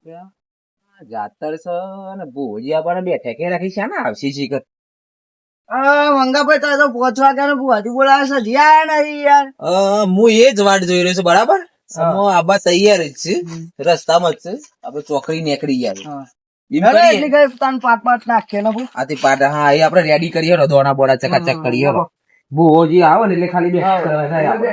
જાતર છે ને ભુવજી આપણને બેઠે કે રાખી છે ને આવશે શીખર. મંગાભાઈ તારે તો પહોંચવા ગયા ભુવાજી બોલાવે છે હજી આયા નહીં યાર. હું એ જ વાટ જોઈ રહ્યો છું બરાબર. આબા તૈયાર જ છે રસ્તામાં જ છે આપડે ચોકડી નીકળી ગયા. એટલી કઈ તાન પાટ નાખીએ ને ભૂ. આથી પાટ હા એ આપડે રેડી કરીએ દોણા બોડા ચકાચક કરીએ. ભુવજી આવે ને એટલે ખાલી બેઠા કરવા થાય આપણે.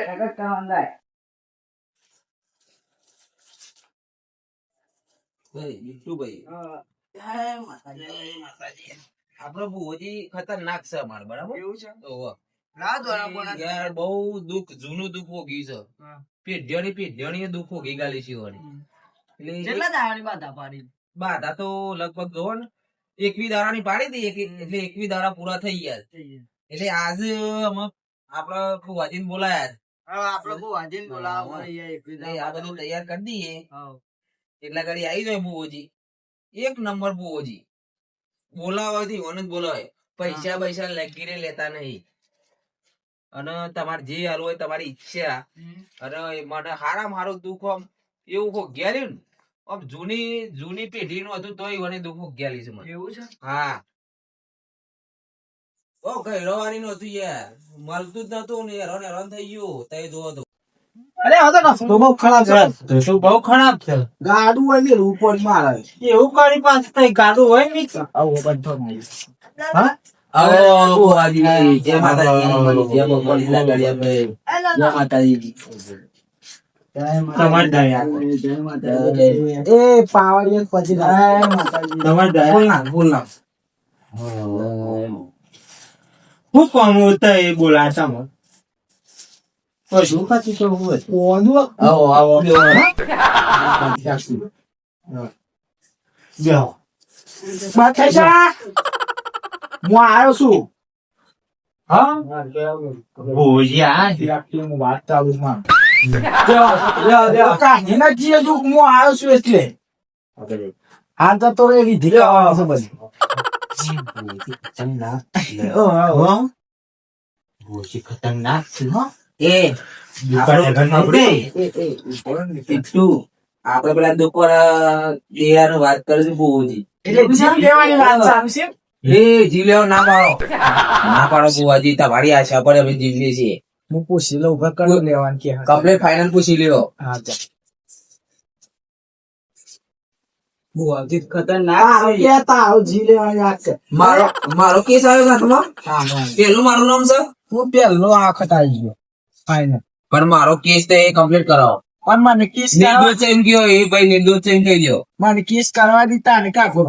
આપડે ભુવજી ખતરનાક છે અમારે બરાબર. એવું છે? ઓહો. ના યાર બહુ દુઃખ જૂનું દુઃખ હોગી છે. પેઢીઓની દુઃખ હોગી ગાલી છે કેટલા દાડાની બાધા પાડી? બાધા તો લગભગ જોવો ને 21 દાડાની પાડી હતી એટલે 21 દાડા પૂરા થઈ ગયા. એટલે આજે આપડા ભુવાજીને બોલાયા. આપડે ભુવાજીને બોલાવો આ બધું તૈયાર કરી દઈએ એટલા ઘડી આવી જાય ભુવોજી. એક નંબર ભુવોજી બોલાવાથી ઓને જ બોલાવે. પૈસા લગીને લેતા નહીં. અને તમારે જે હાલવું હોય તમારી ઈચ્છા. અને મને હારામાં હારું દુઃખ આમ એવું હો ગયેલું ને આમ જૂની પેઢી નું હતું તોય મને દુઃખ ગયેલી છે મને. એવું છે? હા ઓ ગયરોવાની નતું યાર મળતું જ નતું ને હેરાન થઈ ગયું તય જોવો તો. અરે આ તો રસ્તો બહુ ખરાબ છે. શું બહુ ખરાબ છે. ગાડું હોય ને ઉપર મારે એવું કરી પાસે તઈ ગાડું હોય ને આવો બધો નહીં. હા આવો ભુવાજી જય માતાજી જય ભગવાન લાગડિયા ભાઈ જય માતાજી. તમારે દયા જય માતાજી. એ પાવડિયા પછી જય માતાજી. તમારે દયા બોલ ના હું કોણ હોતા એ બોલાતા મને શું ખાતી તો હું કોનું આવો બેહો બાદશાહ હું આવ્યો છું. હા ભોજિયા હું વાત ચાલુ માં કાઢી નાખીએ તું. હું આવ્યો છું એટલે હા તો એ વિધિ કરવાનો છે બધી. ભોજી ખતરનાક છે હો. એ આપડે પેલા દુપર દેહાનું વાત કરીશું ભુવાજી. એટલે જીવ લેવાની વાત ચાલુ છે. એ જીવ લેવા ના પાડો ભુવાજી તમારી આશા પર અમે જીવીએ છીએ. હું પૂછી લઉં ઉભા કરો લેવાનું કે કમ્પ્લેટ ફાઇનલ પૂછી લ્યો. હા ચાલ. ભુવાજી ખતરનાક જીવ લેવાની વાત છે. મારો કેસ આવ્યો સાથમાં. પેલું મારું નામ છે હું પેલો આખત આવી ગયો ફાઈનલ. પણ મારો કેસ તો એ કમ્પ્લીટ કરાવો. પણ મને કિસ નિર્દોષ છે એમ કયો એ ભાઈ નિર્દોષ છે એમ કહી દો. મને કિસ કરવા દીધા ને કાકો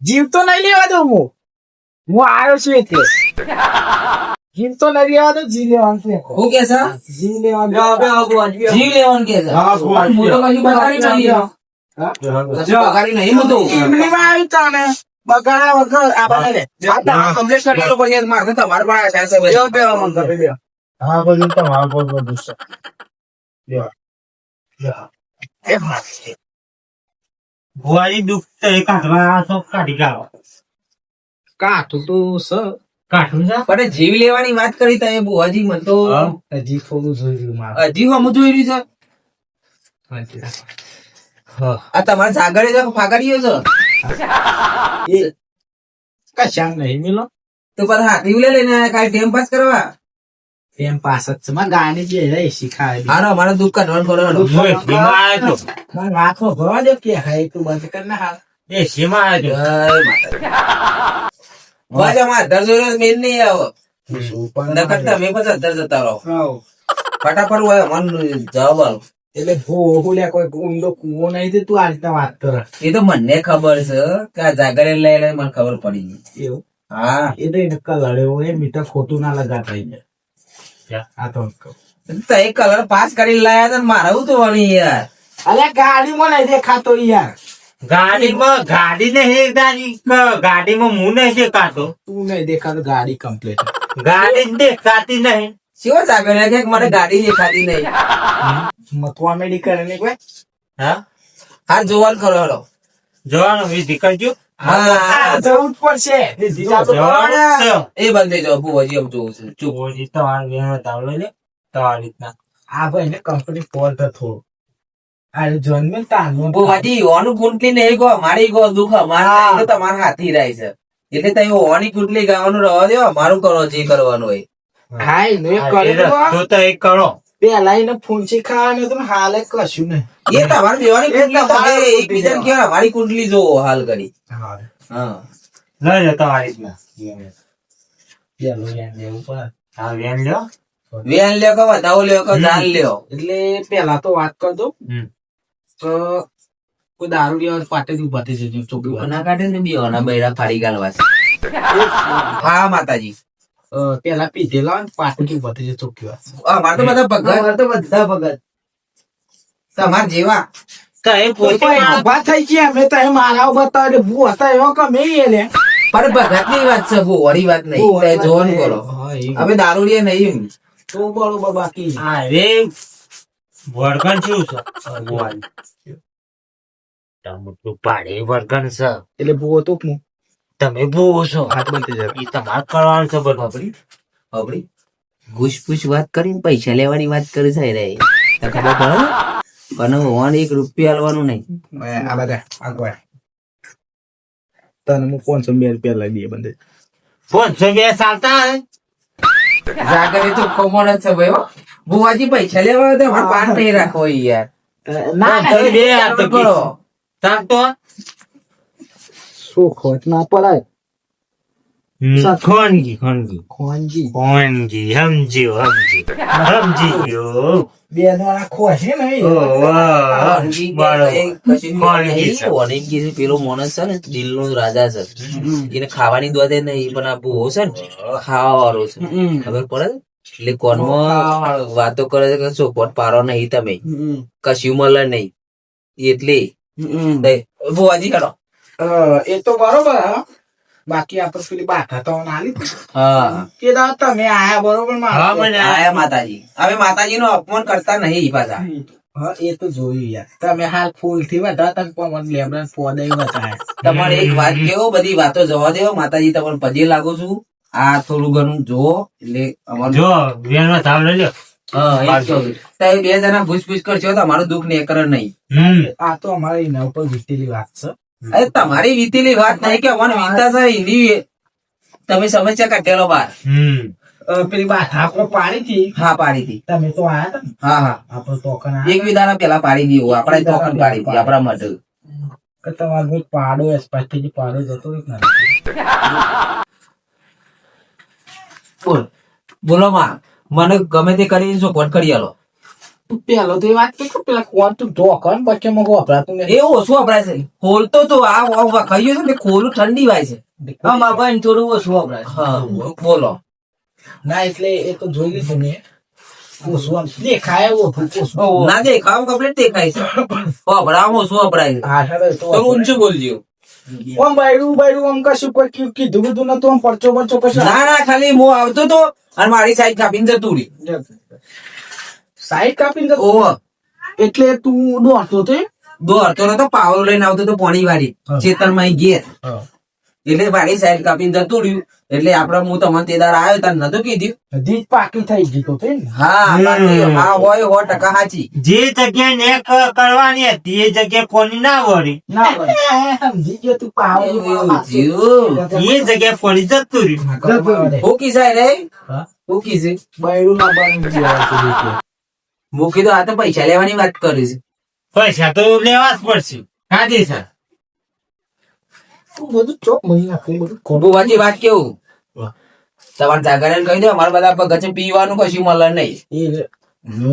જીવ તો નહીં લેવા દઉં. હું આવ્યો છું એટલે જીવ તો નહીં લેવા દઉં. જીવ લેવાનું છે. હું કે છે જીવ લેવાનું જીવ લેવાનું કે છે. હા, પણ હું તો કશું બગાડી નહીં. કશું બગાડી નહીં હું તો. એમનીમાં આવી તાને બગાડા વગર આપણે કમ્પ્લીટ કરી લો પછી મારે તો તમારે પણ આશા છે ભાઈ. હા બધું તમારું બધું છે ભુવાજી દુઃખ તો એ કાઢવા તો કાઢી કાઢો. કાઠું તો કાઢું છે પણ જીવ લેવાની વાત કરી તા એ બુવાજી મને તો હજી થોડું જોયું મારે. હજી અમુક જોઈ રહ્યું છે. આ તમારે સાગરે છે ફાગડીયો છે કશા નહીં મિલો તો પછી હાથી ઉલે લઈને કાંઈ ટાઈમ પાસ કરવા. એમ પાસ જ છે મારે ગાડી જે રહી શીખાય. હારો અમારે દુઃખ કાઢવાનું કરવાનું. મારે વાંખો ભરવા દે કે હા તું બંધ કર ના હાલ. એ સીમા આવ્યો જય માતાજી. બસ અમારે અધર જોડે મેલ નહીં આવો. નકર તમે પછી અધર જતા રહો. ફટાફટ હોય મને જવાબ આલો. એટલે ભોગુલ્યા કોઈ ઊંડો કુવો નહીં તે તું આ રીતના વાત કરે. એ તો મને ખબર છે કે આ જાગરે લઈ મને ખબર પડી ગઈ. એવું હા એ તો એને લડ્યો એ મીટર ખોટું ના લગાતા એને. આ તો તો એ કલર પાસ કરી લાયા તો મારે શું થવાનું યાર. અલે ગાડીમાં નહીં દેખાતો યાર. ગાડી નહીં ગાડીમાં હું નહીં દેખાતો. તું નહીં દેખાતો ગાડી કમ્પ્લીટ. ગાડી જ દેખાતી નહીં. શિવ જાગરે કે મને ગાડી દેખાતી નહીં. મથવા મેડિકલ ને કોઈ હા હા જોવાનું કરો હેડો. જોવાનું વિધિ કરજો. હા જવું જ પડશે. એ બંધ જાવ ભુવાજી એમ જોઉં છું. ચૂપ. તમારે વેણો તાવલો લે તમારી રીતના આ ભાઈ ને કંપની ફોલ્ટ થોડું અરે જન્મે તાનો બુવાજી ઓનું કુંટલી નહીં ગો મારી ગો દુઃખ અમારા તો તમારા હાથી રહી છે એટલે તમે ઓની કુંટલી ગાવાનું રહો દો અમારું કરો જે કરવાનું હોય હા એનું એક એ કરી દો. રસ્તો તો એક કરો. પેલા એને ફૂંચી ખાવાનું હતું ને હાલે કશું નહીં. એ તમારી બેવાની કુંટલી તમારી તમે કુંટલી એકબીજાને કહેવાય અમારી કુંટલી જોવો હાલ કરી હા. હા લઈ લો તમારી રીતના. પેલું યાદ લેવું પડે. હા, વેન લ્યો. વેન લ્યો કે વધાવો લ્યો કે જાન લ્યો એટલે પેલા તો વાત કર દો હમ. કે કોઈ દારૂ લેવા પાટેથી ઉભા થઈ જજો ચોખ્ખી વાત. ના કાઢે ને બીઓના બૈરા ફાડી ગાલવા છે. હા માતાજી પેલા પીધેલા ને પાટેથી ઉભા થઈ જજો ચોખ્ખી વાત. અમારે તો બધા ભગત તમાર જેવા તો એ પોતે ઉભા થઈ ગયા અમે તો મારા બતાવે ભૂ હતા એવા કમે લે પણ ભગત ની વાત છે વળી વાત નહીં તે જોવાનું કરો અમે દારૂડિયા નહીં તો બરોબર બાકી હા રે વળગણ શું છે ભગવાન ટમટું પાડે વળગણ છે એટલે ભૂ તો હું તમે ભૂવો છો હાથ બનતી જાય. એ તમારે કરવાનું છે બધું. આપડી ઘૂસપૂસ વાત કરીને પૈસા લેવાની વાત કરી છે રે તો ખબર પડે પણ ઓન 1 રૂપિયા આલવાનું નહીં આ બધા આગળ તને હું 500 રૂપિયા લઈ દઈએ બંને 500 ચાલતા હે જાગરે તો કોમન જ છે ભાઈ હો. બુવાજી પૈસા લેવા હોય તો અમારે પાર નહીં રાખવો યાર ના તમે બે હાથ તો કરો. ચાલતો શું ખોટ ના પડાય ખોનગી ખોનગી ખોનજી ખોનગી સમજી ગયો. બે દ્વારા ખોશે ને વાનગી કે બરાબર. એ કશું વાનગી નહીં. છે. વાનગી છે. પેલો માણસ છે ને દિલનો રાજા છે એને ખાવાની દોધે નહીં પણ આ ભૂવો છે ને ખાવા વાળો છે ખબર પડે એટલે કોનમાં વાતો કરે છે કે ચોપટ પારો નહીં તમે કશું મળે નહીં એટલે બુવાજી કરો એ તો બરોબર હા. બાકી આપડે પેલી બાધા તો નાલી હા કે દાવ તમે આયા બરોબર હા, માં મને આયા માતાજી હવે માતાજી નું અપમાન કરતા નહીં પાછા હા એ તો જોયું યાર તમે હાલ ફૂલ થી વધા તક પણ લેબડા પોદે બતાય તમારે એક વાત કેવો બધી વાતો જવા દેવો માતાજી તમને પદે લાગુ છું આ થોડું ઘણું જોવો એટલે અમારું જો વેનમાં ધાવ લઈ લ્યો. હા એ જ કહું છું. તો એ 2 જણા ભૂસભૂસ કરશો તો અમારું દુઃખ ને કરે નહીં આ તો અમારે એના ઉપર વીતેલી વાત છે અરે તમારી વીતેલી વાત નહીં કે અમને વીતા છે હિન્દી તમે સમસ્યા કાઢેલો બાર પેલી બાધા આપણે પાડી હતી હા પાડી હતી તમે તો આયા હતા ને હા હા આપડે તોકન એક વિધાના પેલા પાડી દીધું આપડે તોકન પાડી હતી આપડા માટે કે તમારે પાડો એસ્પાથી પાડો જતો રહ્યો કે ના બોલ બોલો માં મને ગમે તે કરી શું કોણ કરી આલો પેલો તો એ વાત કે પેલા કોણ તું ધોકન પછી મગો વપરાતું ને એ ઓછું વપરાય છે ખોલતો તો આ ખાઈ ગયો ને ખોલું ઠંડી વાય છે થોડું ઓછું વપરાય હા બોલો ના એટલે એ તો જોઈ લીધું મેં ઓછું આમ દેખાય એવું હતું, ઓછું. ના દેખાવ કમ્પ્લીટ દેખાય છે વપરાવામાં ઓછું વપરાય છે હા સર તો તો ઊંચું બોલજો આમ બાયડું આમ કશું કોઈ કીધું બધું નતું આમ પરચો કશું ના ના ખાલી હું આવતો તો અને મારી સાઈડ કાપીને જતું રહી સાઈડ કાપીને જતો. ઓહો એટલે તું દોડતો તે દોડતો નતો પાવલો લઈને આવતો તો પોણી વાળી ચેતનમાં ઘેર એટલે વાડી સાઈડ કાપીને જતું રહ્યું એટલે આપડે હું તમને તે દાર આવ્યો તને નતું કીધું દીજ પાકી થઈ ગઈ તો તે ને હા બાકી હા હોય 100% સાચી જે જગ્યાએ ને કરવાની હતી એ જગ્યાએ કોની ના વળી ના ભાઈ સમજી ગયો તું પાવ એવું થયું. એ જગ્યાએ ફરી જતું રહ્યું. હું કિસાય રે હા? હું કીધું બાયડું ના બની હું કીધું આ તો પૈસા લેવાની વાત કરી છે પૈસા તો લેવા જ પડશે. કાઢી સર બધું ચોક મહી નાખ્યું બધું બુવાજી વાત કેવું વાહ. તમારે જાગરણ કહી દો અમારા બધા પગથે પીવાનું કશું મળે નહીં એ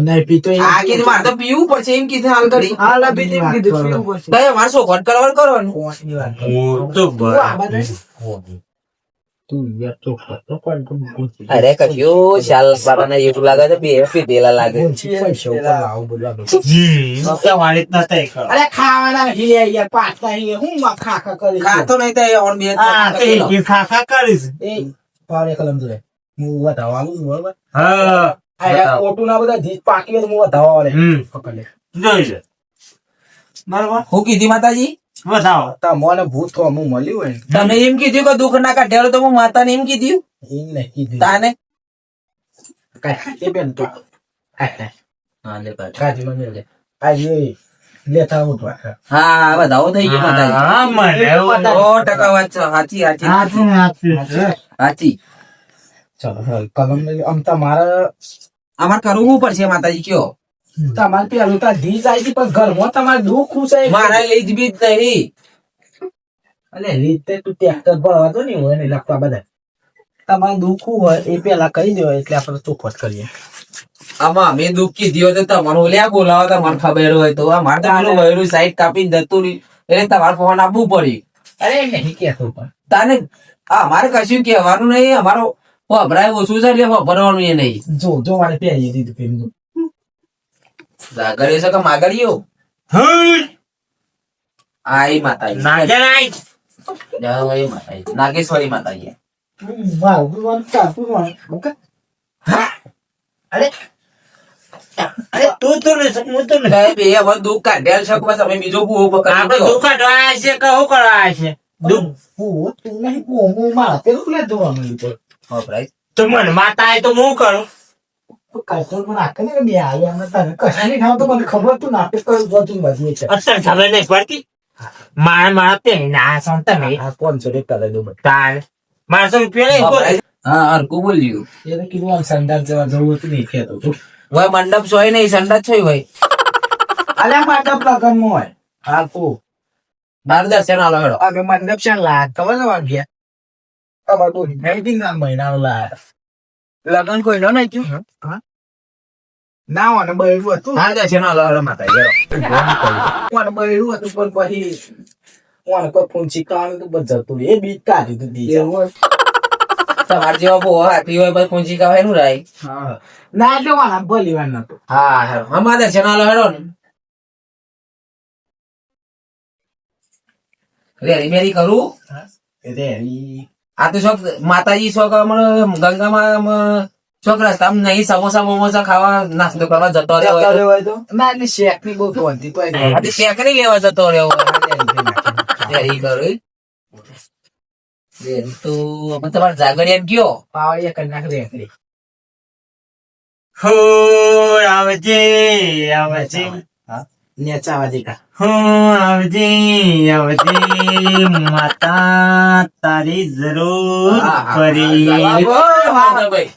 નહીં પીતો આ કીધું મારે તો પીવું પડશે એમ કીધું હાલ કરી હાલ આ બીજી કીધું પીવું પડશે. ભાઈ અમારે શું ખોટ કરવાનું કરવાનું કોણની વાત કરે? હું તો તું આ બાજુ તું યાર ચોક તો કોણ તું ગુંચી અરે કશું શાલ બાબાને એવું લાગે છે બે પીધેલા લાગે ગુંચી પૈસા ઉપર લાવું બધું આપણે. તમારી રીતના તય કરો. અરે ખાવાના હિલે યાર પાછા હિલે હું માં ખાખા કરી ખાતો નહીં તો ઓન બે હા તો એ ખાખા કરીશ. એ પાવડે કલમ જોડે હું વધાવા આવું છું, બરોબર હા આ યાર ઓટું ના બધા જીત પાકી હોય તો હું વધાવા વાળે પકડ લે જોઈ લે. બરોબર હું કીધી માતાજી બતાવો. તા મોને ભૂત થવા હું મળ્યું હોય ને તમે એમ કીધું કે દુઃખ ના કાઢેલો તો હું માતાને એમ કીધું એમ નહીં કીધું તાને કાંઈ એ બેન તો હા લે પાછું. કાજી મને લે આજે લેતા આવું તો આ. હા વધાવો થઈ ગયો માતાજી. હા, મને એવું 100% વાત છે. સાચી સાચી સાચી. ચલો હવે કલમ લઈ લો. આમ તમારે અમારે કરવું શું પડશે માતાજી કયો? તમારે પેલું તો ધી જાય છે પણ ઘરમાં તમારે દુઃખ છે મારા લીજ બી જ નહીં. અને રીતે તું ટ્રેક્ટર ભરવા દો ને હોય ને લખવા બધા તમારે દુઃખ હોય એ પેલા કહી દો એટલે આપણે ચોખવટ કરીએ. આમાં અમે દુઃખ કીધી હોય તો તમારું લ્યા બોલાવો તમને ખબર હોય તો અમારે તો પેલું વહેલું સાઈડ કાપી જતું રહ્યું એટલે તમારે ફોન આપવું પડ્યું. અરે નહીં કેતો પણ તાને અમારે કશું કહેવાનું નહીં. અમારો વપરાય ઓછું છે એટલે વપરાવાનું એ નહીં. જો મારે પહેરી દીધું પેલું જાગરીઓ છે કે માગડીઓ? આઈ માતાજી. જય માતાજી. નાગેશ્વરી માતાજી. મારું બોલવાનું ચાલતું હોય. ઓકે અરે તું તો ને હું તો ને સાહેબ, એ હવે દુઃખ કાઢેલ છે કે તમે બીજો ભૂવો પકડી આપણે લો. દુઃખ કાઢવા છે કે શું કરવા છે દુઃખ હું તું નહીં હું મારા પેલું લે જોવાનું તો વપરાય. તો મને માતા આવે તો હું કરું કાયતો પણ આખે ને બે આવ્યા અમે તને કશું નહીં ખાવ તો મને ખબર તું નાટક કરું બધું વધીએ છે અસર ખબર નહીં પડતી મારા તે ના સંતા નહીં આ 500 કરે દો બધા તાર 500 રૂપિયા નહીં વપરાય. હા હરકું બોલ્યું. એને કીધું આમ સંડાસ જવા જવું હતું નહીં કહેતો તું ભાઈ મંડપ સોય નહીં સંડાસ છે ભાઈ. અલ્યા મંડપ લગન હોય હા તું બાર દર્શન આલો હેડો. અમે મંડપ છે લાગ ખબર ને વાગ્યા અમાર તો હેડિંગ ના મહિના લાગ લગન કોઈ નો નહીં થયું હા ના મને બૈરું હતું બાર દર્શન આલો હેડો માતાજી હેડો. મને બૈરું હતું પણ પછી મને કોઈ ફૂંચી કાઢું તો બસ જતું એ બીજ કાઢી તું દી તમારે જેવા બહુ હાથી હોય પછી પૂંચી કાવાય નું રાય. હા ના એટલે વાળા ભલી વાર નતું હા હેડો. અમાર દર્શન આલો હેડો ને. રેડી મેરી કરું. એટલે આ તો શોખ માતાજી શોખ ગંગામાં શોખ રસ્તામાં નહીં સમોસા મોમોસા ખાવા નાસ્તો કરવા જતો રહ્યો હોય તો. ના એટલે શેક ની બહુ કોનતી તો આ તો શેક નહીં લેવા જતો રહ્યો હોય. રેડી કરું. રેડી તો અમે તમારે જાગરિયા કયો? પાવડિયા કરી નાખ રેકડી હો આવજે આવજે નેચાવા દીકા હો આવજે આવજે માતા તારી જરૂર પડી ભાઈ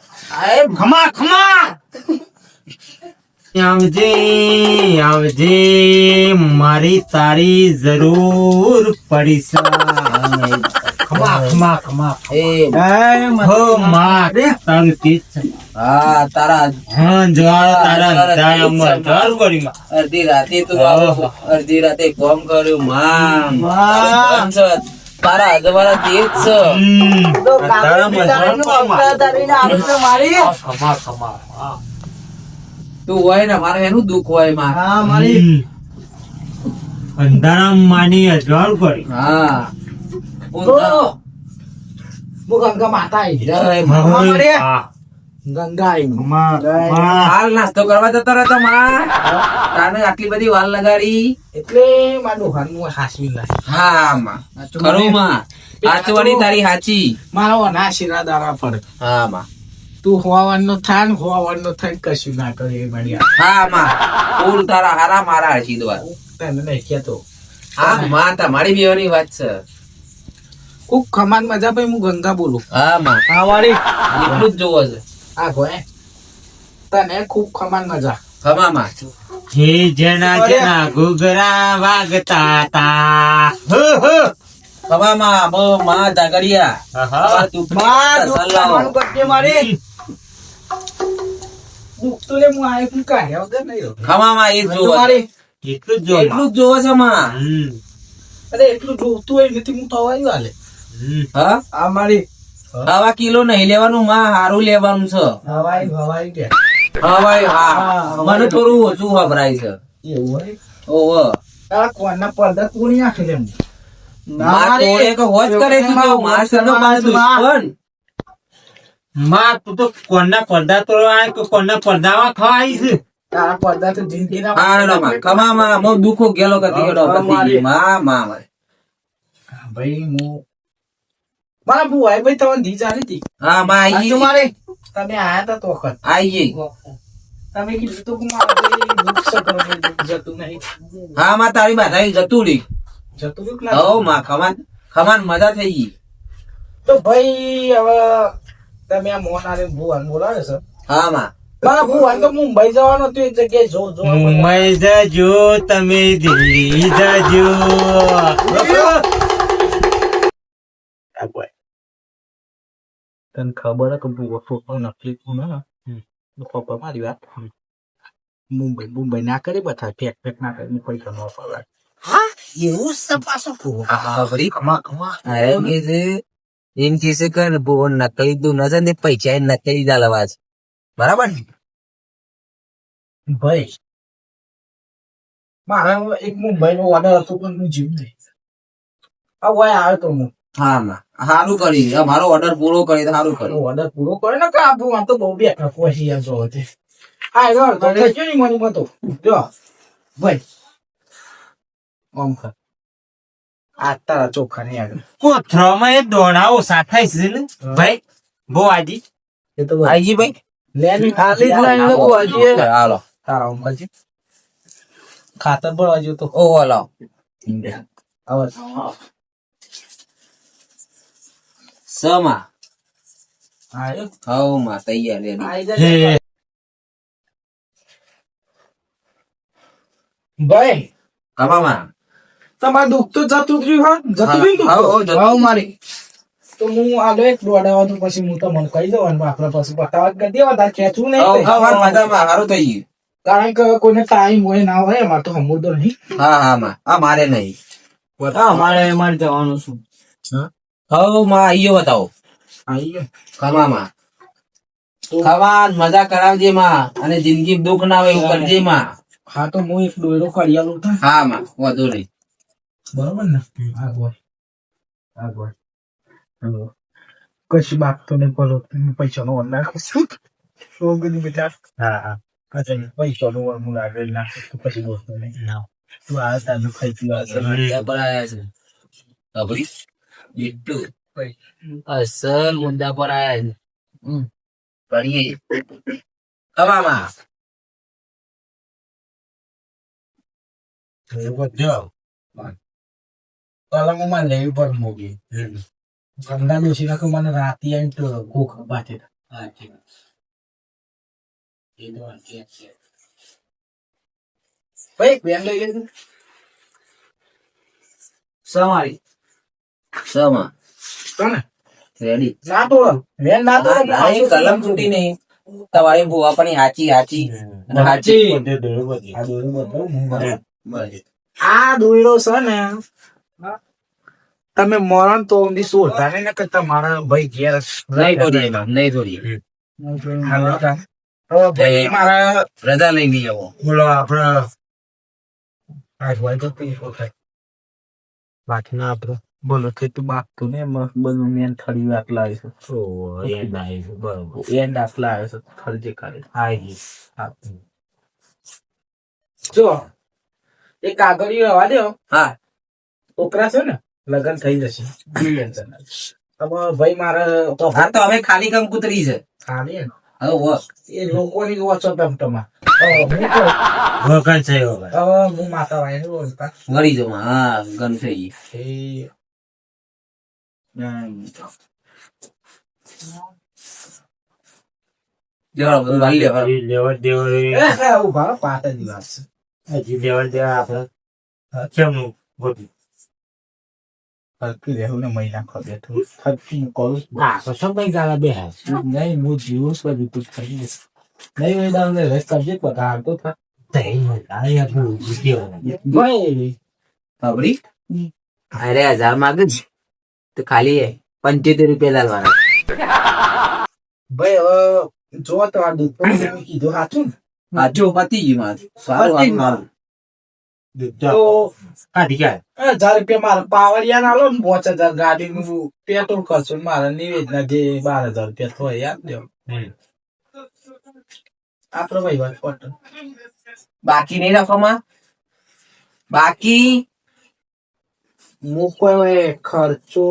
ખમા ખમા આવજે આવજે મારી તારી જરૂર પડી છે ખમા ખમા ખમા એ હો માં તંગ તીસ હા તારા હા જવાળ તારા દાયમાં જર ગરી માં અડધી રાતે તું આવો અડધી રાતે કોમ કર્યું માં તારા અજવાળા તેજ છે. ખમા ખમા તું હોય ને મારે એનું દુઃખ હોય માં. અંધારા માની અજવાળ કરી હા ગંગા માતા આવી જય ગંગા આવી હાલ નાસ્તો કરવા જતો રહેતો માં. તાને આટલી બધી વાલ લગાડી. એટલે મારું હરનું હાસવી લાગે હા માં ખરું માં. હાચવાની તારી હાચી. મારો ના શીરા દારા પડે હા માં. તું હોવાનું થાન હોવાનું થાય કશું ના કરે એ બઢિયા હા માં. ફૂલ તારા હારા મારા આશીર્વાદ. તને નહીં કેતો હા માં તમારી બેવાની વાત છે. ખૂબ ખમાન મજા ભાઈ હું ગંગા બોલું હા માં. હા વાળી એટલું જ જોવો છે. આ ગોય તને ખૂબ ખમાન મજા ખમા માં. હે જેના જેના ઘૂઘરા વાગતા તા હો હો ખમા માં બો માં જાગડિયા. આહા. તું માં પસંદ લાવો. મારી દુઃખ તો લે હું આયો તું કાઢ્યા વગર નહીં રહ્યો. ખમા માં એ જ જોવો છે. મારી એટલું જ જો એટલું જ જોવો છે માં. અરે એટલું જોતું હોય નથી હું તો આવ્યું હાલે હા આ મારી આવા કિલો નહીં લેવાનું માં, હારું લેવાનું છે. હવાઈ કે હા ભાઈ હા. મને થોડું ઓછું વપરાય છે. એવું હોય ઓહો આ કોણના પડદા તોડી નાખે લે હું. માં તોડે કે હોજ કરે તું તો માં સનો પાસે દુશ્મન. માં તું તો કોણના પડદા તોડવા કે કોણના પડદામાં ખવાઈશ તારા પડદા તો જિંદગીના હા હેડો માં. ખમા માં મો દુખો ગેલો કતી હેડો પતી ગઈ. માં માં ભાઈ હું મારા બુઆઈ ભાઈ તમને ધી ચાલી હતી હા માં આઈ મારે તમે આયા તા તો વખત આઈ ગઈ. તમે કીધું તો કે મારા ભાઈ દુઃખ છે પણ મને દુઃખ જતું નહીં. હા માં તારી બાધા જતું રહી. જતું દુઃખ લાગે. હવ માં ખમાન ખમાન મજા થઈ ગઈ. તો ભાઈ હવે તમે આ મોહન આલે ભુવન બોલાવે છે. હા માં મારા ભુવન તો મુંબઈ જવાનો હતો એક જગ્યાએ જો મુંબઈ જજો તમે દિલ્હી જજો તને ખબર હે કે ભુવો ફોટો નકલી કોણ હે ખબર મારી વાત મુંબઈ ના કરી બધા ફેક ના કરી પૈસા ન પડે. હા એવું છે પાછો ભુવો. અરે કે છે એમ કે છે કે બહુ નકલી તું ન છે ને પૈસા એ નકલી ચાલવા છે બરાબર ને ભાઈ મારા એક મુંબઈ નો ઓર્ડર હતો પણ હું જીવ નહીં આ વાય આવ્યો તો હું હા માં સારું કરી અમારો ઓર્ડર પૂરો કરી તો સારું કર્યું. ઓર્ડર પૂરો કરે ને કે આપું આ તો બહુ બેઠા પછી યાર જો તે હા રો તો લેજો ની મને મતો જો ભાઈ ઓમ ખા આ તારા ચોખા નહીં આગળ કોથરામાં એ દોણા ઓછા થાય છે ને ભાઈ બહુ આજી એ તો આઈજી ભાઈ લેની ખાલી જ લાઈને બહુ આજી હાલો તારા ઓમ ખાજી ખાતર ભરવા જો તો ઓ હાલો આવાજ સમા આયો હવ માં તૈયાર રેડી. આઈ જા ભાઈ કમામાં તમારું દુઃખ તો જતું રહ્યું હા જતું રહ્યું હા મારી તો હું આલો એક દોડાવા તો પછી હું તમને કહી દઉં આપડે પછી બતાવવા કરી દેવા તાર ખેંચવું નહીં મજામાં સારું થઈ ગયું. કારણ કે કોઈને ટાઈમ હોય ના હોય અમારે તો હમુદો નહીં હા હા માં આ મારે નહીં અમારે જવાનું શું હવ માં આઈયો બતાવો આઈએ ખમામાં ખવાન મજા કરાવજે માં અને જિંદગી દુઃખ ના હોય એવું કરજે માં. હા તો હું એક દોયડો ખડિયાલું થાય હા માં વધુ નહીં. બરોબર ને આગળ કશું બાગતો નહીં બોલો પૈસા નો નાખું છું બેટા હા પૈસા નો હું લાગે નાખું તો પછી બોલતો નહીં ના તું આ તારું ખાઈ પીવા મુદ્દા પર આયા છે અભરી એટલું અસલ મુદ્દા પર આયા છે. પડીએ કમામાં પલંગમાં લેવી પણ મોગી ગંગા ડોસી નાખો મને રાતી આવીને તો ભૂખ બાટે ભાઈ બેન લઈ ગઈ સમારી સમા કોને રેડી ના તોડો વેન ના તોડો કલમ છૂટી નહીં તમારી ભૂવા પણ હાચી હાચી આ દોયડો છે ને તમે મરણ તો ઊંધી શોધતા ને કે તમારા ભાઈ ઘેર નહીં થોડી ભાઈ મારા રજા લઈ ગઈ આવો બોલો આપડે આજ હોય તો બાકી ના આપડે બોલો કે તું બાગતું ને બધું મેન થડી આટલા આવીશું બરોબર એન્ડ આટલા આવે છે ખર્ચે કરે જો એ કાગળિયો રવા દો હા છોકરા છે ને લગ્ન થઈ જશે હવે ભાઈ મારે હા તો હવે ખાલી કામ કૂતરી છે ખાલી હવે એ લોકોની ઓછો તમતમા વગન છે હવે હું માતા વાય બોલતા વળી જો હા ગન થઈ એ જરા બધું વાલી લે લેવડ દેવડ ઉભા પાટા દિવસ હજી લેવડ દેવા આપડે કેમનું બધું હલકી રહેવું ને મહિના ખબર હલકી કરું તો સમય ગાળા બે નહીં હું જીવું બધું તું કરી નહીં હોય દાવ ને રસ કરજે બધા આવતો થા ભાઈ ખબરી અરે 1000 માંગે જ તો ખાલી 75 રૂપિયા લાલવાના ભાઈ હવે જો તો આ દૂધ કીધું સાચું ને જો પતી ગયું મારું સારું મારું તો 1000 રૂપિયા મારે પાવરિયા ના લો ને 5000 ગાડી નું પેટ્રોલ ખર્ચો મારે નિવેદના જે 12000 રૂપિયા થોય યાદ દેવ આપડે ભાઈ વાત પટ બાકી નહીં રાખવામાં બાકી હું કોઈ ખર્ચો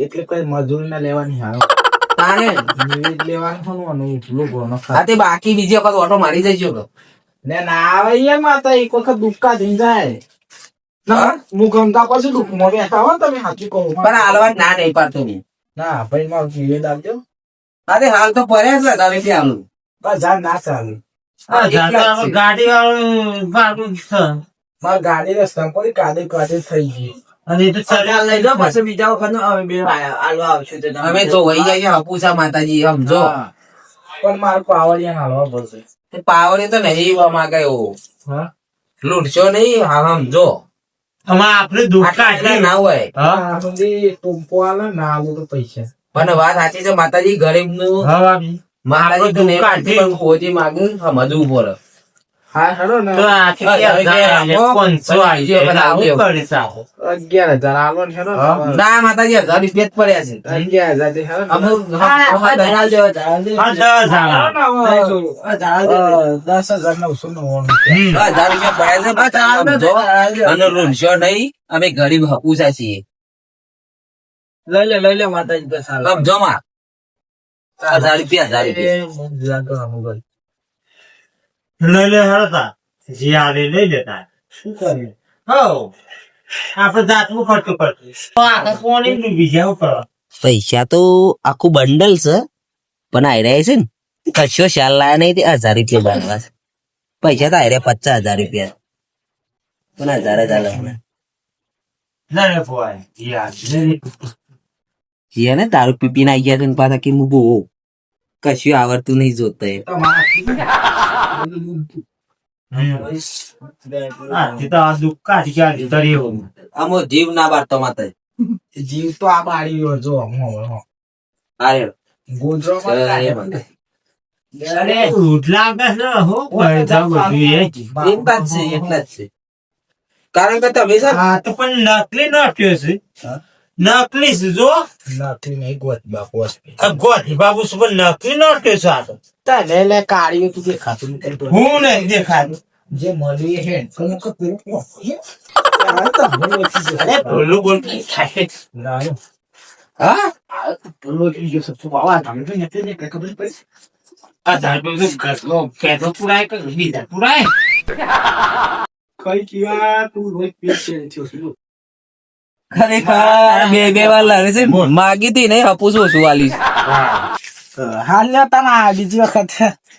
એટલે કઈ મજૂરી ના લેવાની હારો તાણે નિવેદ લેવાનું ખોલવાનું એટલું ઘણો હા તે બાકી બીજી વખત ઓટો મારી જઈશું તો. ને ના આવે યાર માતા એક વખત દુઃખા થઈ જાય ના હા? હું ગમતા પછી દુઃખમાં બેઠા હો તમે સાચું કહું પણ હાલવા ના નહીં પાડતો નહીં. ના ભાઈ મારું નિવેદ આપજો અરે હાલ તો પડ્યા છે તારે ત્યાં હાલું. બસ જા ના ચાલે હા, એકલા જ છે. ગાડી વાળું ભાગું છે. મારી ગાડી રસ્તા પર કાદે કાદે થઈ ગઈ અને એ તો ચડ્યા લઈ જાઓ પછી બીજા વખત અમે બે હાલવા આવશું અમે તો વહી જઈએ હપુસા માતાજી સમજો. પણ મારે પાવડિયા હાલવા પડશે તે પાવડે તો નહીં માંગે એવો હા લૂંટશો નહીં હા સમજો. આમાં આપણે આટલા દુઃખા આટલા ના હોય હા આ સુધી ટૂંપો આલે ના આલું તો પૈસા પણ વાત સાચી છે માતાજી ગરીબ નું હા માતાજી તો નહીં આપણે પણ ખોજી માગે સમજવું પડે. હા હેડો ને તો આ હવે કે 500 આવી જાય બધા આવું આવજો. કરે સાહેબ. 11,000 આલો ને હેડો ને. ના માતાજી 1000 રૂપિયા જ પડ્યા છે. 11,000 થી હેડો ને. અમુક ધરાલ જેવા ધરાલ જેવા. હા, 10,000 આવે. 10,999 હમ. 1000 રૂપિયા પડ્યા છે. સમજો. અને લૂંટશો નહીં અમે ગરીબ હપુસા છીએ લઈ લે માતાજી તો સારું સમજો માં 1000 રૂપિયા લઈ લે હળતા જે આલે લઈ લેતા શું કર્યું હો આપણે જાતનું ખર્ચો કરતું તો આખા કોની ડૂબી જાય ઉપર પૈસા તો આખું બંડલ છે પણ આયરા છે ને કશો શાલ લાયા નહીં તે 1000 રૂપિયા બાંધવા છે. પૈસા તો આયરા 50,000 રૂપિયા પણ 1000 જ આલવાના. ના રે ફોય યાર જે ને દારૂ પી પીને આઈ ગયા છે ને પાછા કે હું બહુ કશું આવડતું નહીં જોતા એ. હા તે તો આ દુઃખ કાઢી ગયા તરીઓ આમો જીવ ના બારતો માતા જીવ તો આ બાળી રહ્યો જો હમણાં આરે ગોજરો અરે ઉઠલા કે ન હો પડતા બધું એ એટલા જ છે એટલા જ છે. કારણ કે તમે છે ને આ તો પણ નકલી નોટ્યો છે હા? નકલી છે જો નથી નહીં ગોત બાપુ આ ગોધી બાબુ છે પણ નકલી નોટ્યો છે આ તો તને લે કાઢ્યું તું દેખાતું નહીં કરતો હું નહીં દેખાતું જે મળ્યું એ હેડ તમે કો પેલો અરે બોલું બોલ કઈ થાય હા આ ધાર પર તો ઘરનો પેટો પુરાય કે બીજા પુરાય ખરેખર બે વાર લાગે છે માગી હતી નહીં હપુસ ઓછું વાલીશ. હાલ ને તને બીજી વખત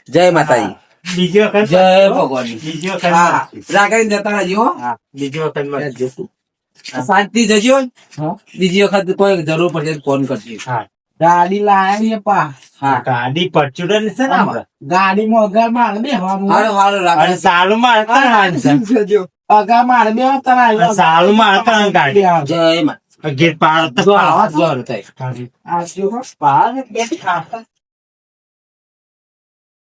જય માતાજી બીજી વખત જય ભગવાન. બીજી વખત હા રાગાઈને જતા રહેજો હો. બીજી વખત માં શાંતિ જજો હા. બીજી વખત કોઈ જરૂર પડશે તો ફોન કરજો. ગાડી લાવી પા હા ગાડી પરચુડન છે ને આપણે ગાડીમાં અગાર મારે બે હારું હારું અને રાખો. સાલું માં હતા અગાર મારે બે તને સાલું માં હતા ગાડી જય મા ગીત પાડ તો આવાજ જોર થાય. આ જો પાર બે ખાતા